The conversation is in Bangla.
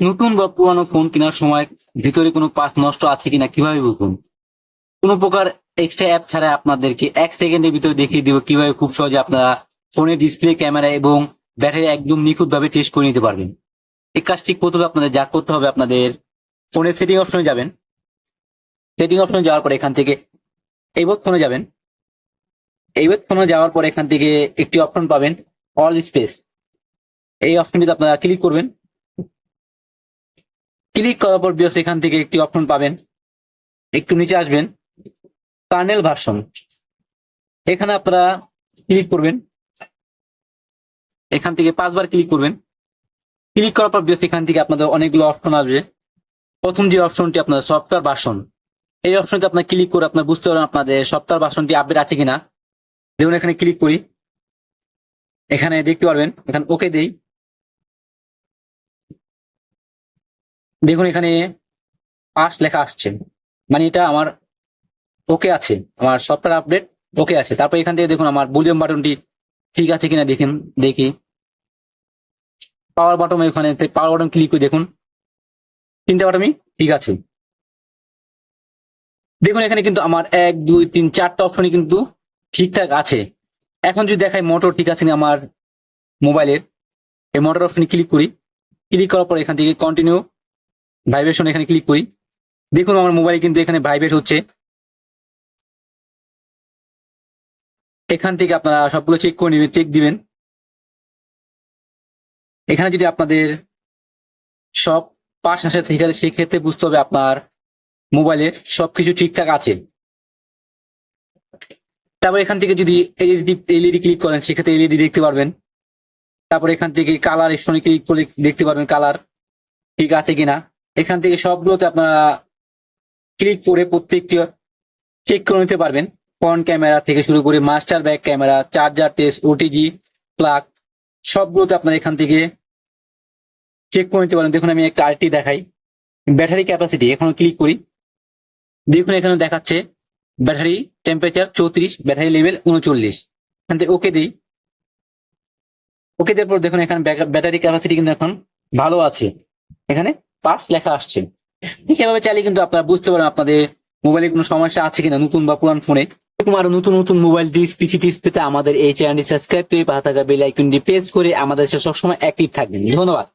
নতুন বা পুরানো ফোন কেনার সময় ভিতরে কোনো পার্ট নষ্ট আছে কিনা কিভাবে বুঝবেন? কোনো প্রকার এক্সট্রা অ্যাপ ছাড়া আপনাদেরকে 1 সেকেন্ডের ভিতরে দেখিয়ে দিব কিভাবে খুব সহজে আপনারা ফোনের ডিসপ্লে, ক্যামেরা এবং ব্যাটারি একদম নিখুঁতভাবে টেস্ট করে নিতে পারবেন। এই কাজটি করতে হলে আপনাদের যা করতে হবে, আপনাদের ফোনের সেটিং অপশনে যাবেন। সেটিং অপশনে যাওয়ার পর এখান থেকে এইবোধ ফোনে যাবেন। এইবোধ ফোনে যাওয়ার পর এখান থেকে একটি অপশন পাবেন, অল স্পেস। এই অপশনটিতে আপনারা ক্লিক করবেন। ক্লিক করার পর বিয়স এখান থেকে একটি অপশন পাবেন, একটু নিচে আসবেন, কার্নেল ভার্সন। এখানে আপনারা ক্লিক করবেন। এখান থেকে 5 বার ক্লিক করবেন। ক্লিক করার পর বিয়স এখান থেকে আপনাদের অনেকগুলো অপশন আসবে। প্রথম যে অপশনটি আপনার সফটওয়্যার ভার্সন, এই অপশনটি আপনার ক্লিক করে আপনার বুঝতে পারবেন আপনাদের সফটওয়্যার ভার্সনটি আপডেট আছে কিনা। দেখুন এখানে ক্লিক করি, এখানে দেখতে পারবেন, এখানে ওকে দেই। দেখুন এখানে পাস লেখা আসছে, মানে এটা আমার ওকে আছে, আমার সফটওয়্যার আপডেট ওকে আছে। তারপর এখান থেকে দেখুন আমার ভলিউম বাটনটি ঠিক আছে কিনা দেখি। পাওয়ার বাটন, এখানে পাওয়ার বাটন ক্লিক করে দেখুন 3টে বাটনই ঠিক আছে। দেখুন এখানে কিন্তু আমার 1 2 3 4টা অপশনই কিন্তু ঠিকঠাক আছে। এখন যদি দেখাই মোটর ঠিক আছে না আমার মোবাইলের, এই মোটর অপশনে ক্লিক করি। ক্লিক করার পর এখান থেকে কন্টিনিউ ভাইব্রেশন এখানে ক্লিক করি। দেখুন আমার মোবাইল কিন্তু এখানে ভাইব্রেট হচ্ছে। এখান থেকে আপনারা সবগুলো চেক করে নেবেন, চেক দিবেন। এখানে যদি আপনাদের সব পাস আসে সেক্ষেত্রে বুঝতে হবে আপনার মোবাইলের সবকিছু ঠিকঠাক আছে। তারপর এখান থেকে যদি এলইডি ক্লিক করেন সেক্ষেত্রে এলইডি দেখতে পারবেন। তারপর এখান থেকে কালার অপশনে ক্লিক করে দেখতে পারবেন কালার ঠিক আছে কিনা। এখান থেকে সবগুলোতে আপনারা ক্লিক করে প্রত্যেকটি চেক করে নিতে পারবেন। ফ্রন্ট ক্যামেরা থেকে শুরু করে master back camera, charger test, OTG, plug, সবগুলোতে আপনারা এখান থেকে চেক করে নিতে পারেন। দেখুন আমি একটা আরেকটি দেখাই, ব্যাটারি ক্যাপাসিটি। এখন ক্লিক করি, দেখুন এখানে দেখাচ্ছে ব্যাটারি টেম্পারেচার 34, ব্যাটারি লেভেল 39। এখান থেকে ওকে দিই। ওকে দেওয়ার পর দেখুন এখানে ব্যাটারি ক্যাপাসিটি কিন্তু এখন ভালো আছে, এখানে পাস লেখা আসছে। ঠিক এভাবে চাইলে কিন্তু আপনারা বুঝতে পারেন আপনাদের মোবাইলে কোনো সমস্যা আছে কিনা, নতুন বা পুরান ফোনে। এরকম আরো নতুন নতুন মোবাইল পিসি টিপস পেতে আমাদের এই চ্যানেলটি সাবস্ক্রাইব করে পাশে থাকা বেল আইকনটি প্রেস করে আমাদের সাথে সবসময় অ্যাক্টিভ থাকবেন। ধন্যবাদ।